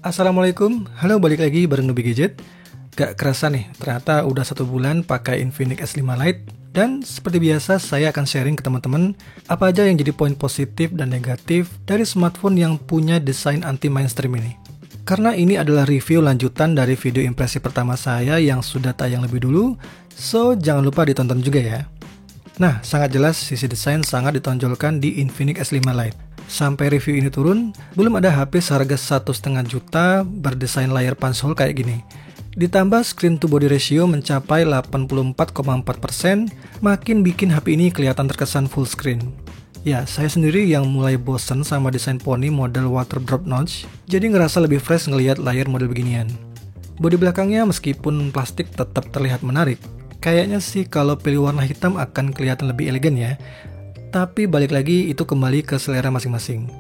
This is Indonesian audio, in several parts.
Assalamualaikum, halo balik lagi bareng Nubi Gadget. Gak kerasa nih, ternyata udah 1 bulan pakai Infinix S5 Lite. Dan seperti biasa saya akan sharing ke teman-teman apa aja yang jadi poin positif dan negatif dari smartphone yang punya desain anti-mainstream ini. Karena ini adalah review lanjutan dari video impresi pertama saya yang sudah tayang lebih dulu, so jangan lupa ditonton juga ya. Nah, sangat jelas sisi desain sangat ditonjolkan di Infinix S5 Lite. Sampai review ini turun, belum ada HP seharga 1,5 juta berdesain layar punch hole kayak gini. Ditambah screen to body ratio mencapai 84,4%, makin bikin HP ini kelihatan terkesan full screen. Ya, saya sendiri yang mulai bosen sama desain poni model water drop notch, jadi ngerasa lebih fresh ngelihat layar model beginian. Bodi belakangnya meskipun plastik tetap terlihat menarik. Kayaknya sih kalau pilih warna hitam akan kelihatan lebih elegan ya. Tapi balik lagi itu kembali ke selera masing-masing.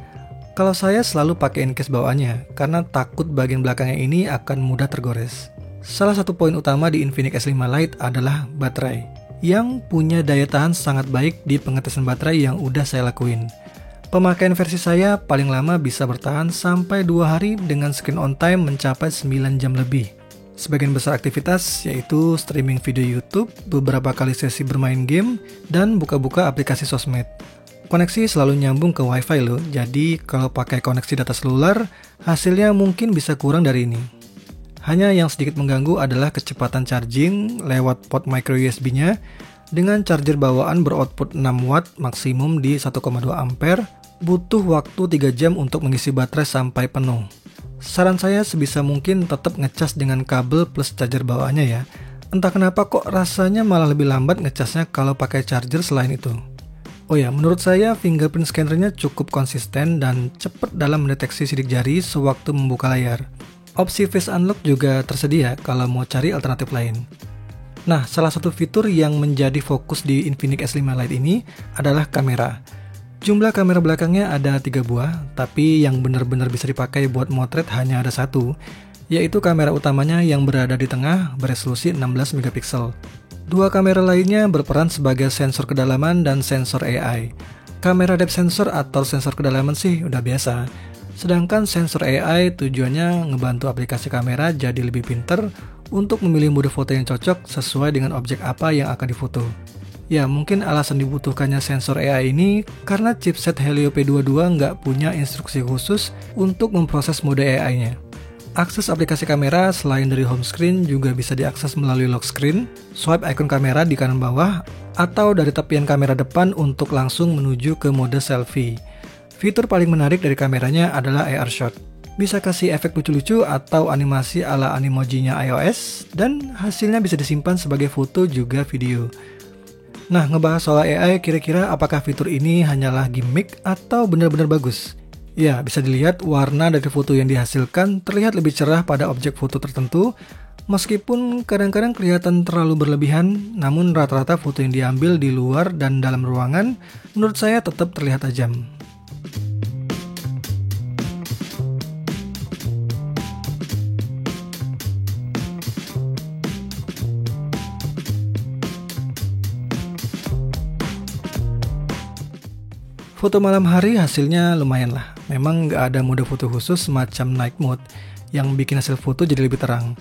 Kalau saya selalu pakai encase bawaannya, karena takut bagian belakangnya ini akan mudah tergores. Salah satu poin utama di Infinix S5 Lite adalah baterai, yang punya daya tahan sangat baik di pengetesan baterai yang udah saya lakuin. Pemakaian versi saya paling lama bisa bertahan sampai 2 hari dengan screen on time mencapai 9 jam lebih. Sebagian besar aktivitas yaitu streaming video YouTube, beberapa kali sesi bermain game, dan buka-buka aplikasi sosmed. Koneksi selalu nyambung ke WiFi loh, jadi kalau pakai koneksi data seluler, hasilnya mungkin bisa kurang dari ini. Hanya yang sedikit mengganggu adalah kecepatan charging lewat port micro USB-nya dengan charger bawaan beroutput 6 watt maksimum di 1,2 ampere, butuh waktu 3 jam untuk mengisi baterai sampai penuh. Saran saya sebisa mungkin tetap ngecas dengan kabel plus charger bawaannya ya. Entah kenapa kok rasanya malah lebih lambat ngecasnya kalau pakai charger selain itu. Oh ya, menurut saya fingerprint scannernya cukup konsisten dan cepat dalam mendeteksi sidik jari sewaktu membuka layar. Opsi face unlock juga tersedia kalau mau cari alternatif lain. Nah, salah satu fitur yang menjadi fokus di Infinix S5 Lite ini adalah kamera. Jumlah kamera belakangnya ada 3 buah, tapi yang benar-benar bisa dipakai buat motret hanya ada 1, yaitu kamera utamanya yang berada di tengah beresolusi 16 megapiksel. 2 kamera lainnya berperan sebagai sensor kedalaman dan sensor AI. Kamera depth sensor atau sensor kedalaman sih udah biasa, sedangkan sensor AI tujuannya ngebantu aplikasi kamera jadi lebih pinter untuk memilih mode foto yang cocok sesuai dengan objek apa yang akan difoto. Ya, mungkin alasan dibutuhkannya sensor AI ini karena chipset Helio P22 nggak punya instruksi khusus untuk memproses mode AI-nya. Akses aplikasi kamera selain dari home screen juga bisa diakses melalui lock screen, swipe icon kamera di kanan bawah, atau dari tepian kamera depan untuk langsung menuju ke mode selfie. Fitur paling menarik dari kameranya adalah AR Shot. Bisa kasih efek lucu-lucu atau animasi ala animoji-nya iOS, dan hasilnya bisa disimpan sebagai foto juga video. Nah, ngebahas soal AI, kira-kira apakah fitur ini hanyalah gimmick atau benar-benar bagus? Ya, bisa dilihat warna dari foto yang dihasilkan terlihat lebih cerah pada objek foto tertentu, meskipun kadang-kadang kelihatan terlalu berlebihan, namun rata-rata foto yang diambil di luar dan dalam ruangan, menurut saya tetap terlihat tajam. Foto malam hari hasilnya lumayan lah. Memang nggak ada mode foto khusus semacam night mode yang bikin hasil foto jadi lebih terang.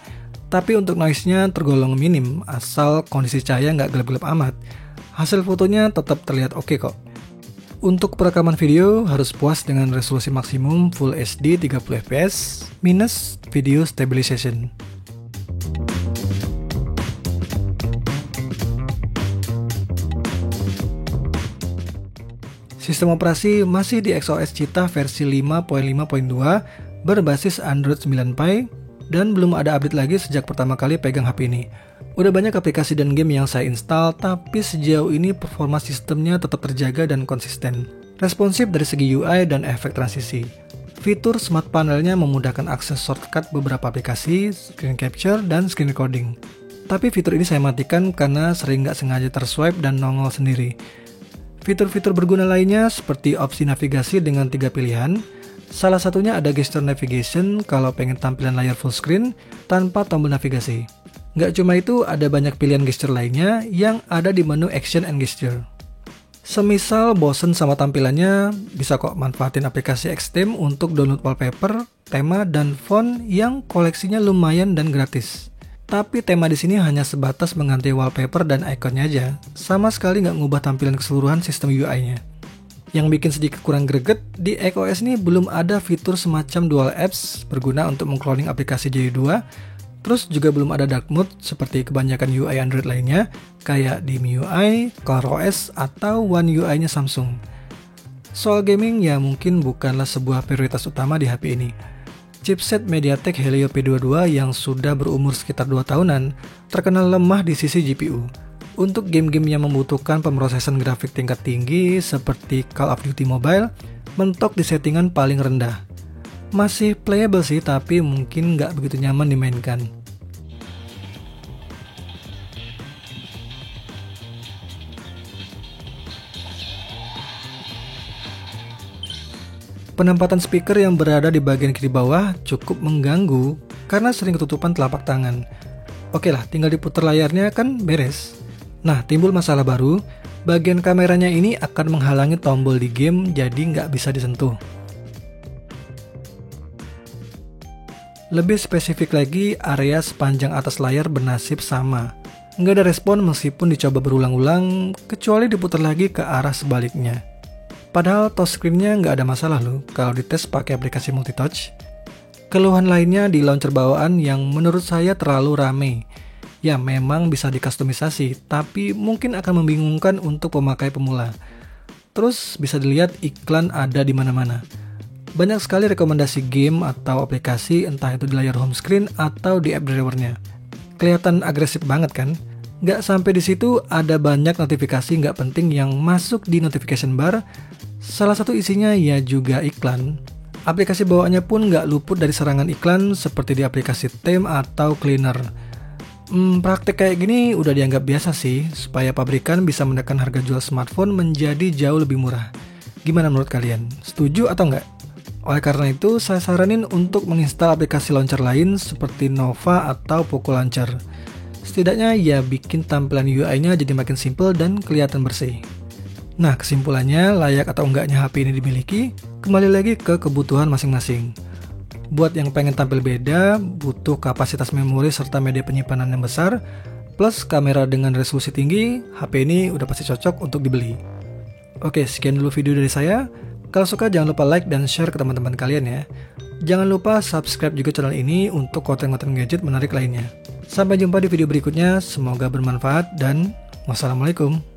Tapi untuk noise-nya tergolong minim asal kondisi cahaya nggak gelap-gelap amat. Hasil fotonya tetap terlihat oke kok. Untuk perekaman video harus puas dengan resolusi maksimum Full HD 30 fps minus video stabilization. Sistem operasi masih di XOS Cheetah versi 5.5.2 berbasis Android 9 Pie dan belum ada update lagi sejak pertama kali pegang HP ini. Udah banyak aplikasi dan game yang saya install, tapi sejauh ini performa sistemnya tetap terjaga dan konsisten. Responsif dari segi UI dan efek transisi. Fitur Smart Panelnya memudahkan akses shortcut beberapa aplikasi, screen capture, dan screen recording. Tapi fitur ini saya matikan karena sering nggak sengaja terswipe dan nongol sendiri. Fitur-fitur berguna lainnya seperti opsi navigasi dengan 3 pilihan. Salah satunya ada gesture navigation kalau pengen tampilan layar full screen tanpa tombol navigasi. Nggak cuma itu, ada banyak pilihan gesture lainnya yang ada di menu action and gesture. Semisal bosen sama tampilannya, bisa kok manfaatin aplikasi Xtheme untuk download wallpaper tema, dan font yang koleksinya lumayan dan gratis. Tapi tema di sini hanya sebatas mengganti wallpaper dan ikonnya aja, sama sekali nggak ngubah tampilan keseluruhan sistem UI-nya. Yang bikin sedikit kurang greget, di macOS ini belum ada fitur semacam dual apps berguna untuk mengcloning aplikasi jadi dua. Terus juga belum ada dark mode seperti kebanyakan UI Android lainnya, kayak di MIUI, ColorOS, atau One UI-nya Samsung. Soal gaming ya mungkin bukanlah sebuah prioritas utama di HP ini. Chipset MediaTek Helio P22 yang sudah berumur sekitar 2 tahunan terkenal lemah di sisi GPU. Untuk game-game yang membutuhkan pemrosesan grafik tingkat tinggi seperti Call of Duty Mobile, mentok di settingan paling rendah. Masih playable sih, tapi mungkin nggak begitu nyaman dimainkan. Penempatan speaker yang berada di bagian kiri bawah cukup mengganggu karena sering ketutupan telapak tangan. Oke lah, tinggal diputar layarnya kan beres. Nah, timbul masalah baru, bagian kameranya ini akan menghalangi tombol di game jadi nggak bisa disentuh. Lebih spesifik lagi, area sepanjang atas layar bernasib sama. Nggak ada respon meskipun dicoba berulang-ulang, kecuali diputar lagi ke arah sebaliknya. Padahal touchscreen-nya nggak ada masalah loh kalau dites pakai aplikasi multitouch. Keluhan lainnya di launcher bawaan yang menurut saya terlalu rame. Ya memang bisa dikustomisasi, tapi mungkin akan membingungkan untuk pemakai pemula. Terus bisa dilihat iklan ada di mana-mana. Banyak sekali rekomendasi game atau aplikasi, entah itu di layar home screen atau di app drivernya. Kelihatan agresif banget kan? Nggak sampai di situ, ada banyak notifikasi nggak penting yang masuk di notification bar. Salah satu isinya ya juga iklan. Aplikasi bawaannya pun nggak luput dari serangan iklan seperti di aplikasi theme atau cleaner. Praktek kayak gini udah dianggap biasa sih, supaya pabrikan bisa menekan harga jual smartphone menjadi jauh lebih murah. Gimana menurut kalian? Setuju atau nggak? Oleh karena itu, saya saranin untuk menginstal aplikasi launcher lain seperti Nova atau Poco Launcher. Setidaknya ya bikin tampilan UI-nya jadi makin simple dan kelihatan bersih. Nah, kesimpulannya, layak atau enggaknya HP ini dimiliki, kembali lagi ke kebutuhan masing-masing. Buat yang pengen tampil beda, butuh kapasitas memori serta media penyimpanan yang besar, plus kamera dengan resolusi tinggi, HP ini udah pasti cocok untuk dibeli. Oke, sekian dulu video dari saya. Kalau suka jangan lupa like dan share ke teman-teman kalian ya. Jangan lupa subscribe juga channel ini untuk konten-konten gadget menarik lainnya. Sampai jumpa di video berikutnya, semoga bermanfaat dan wassalamualaikum.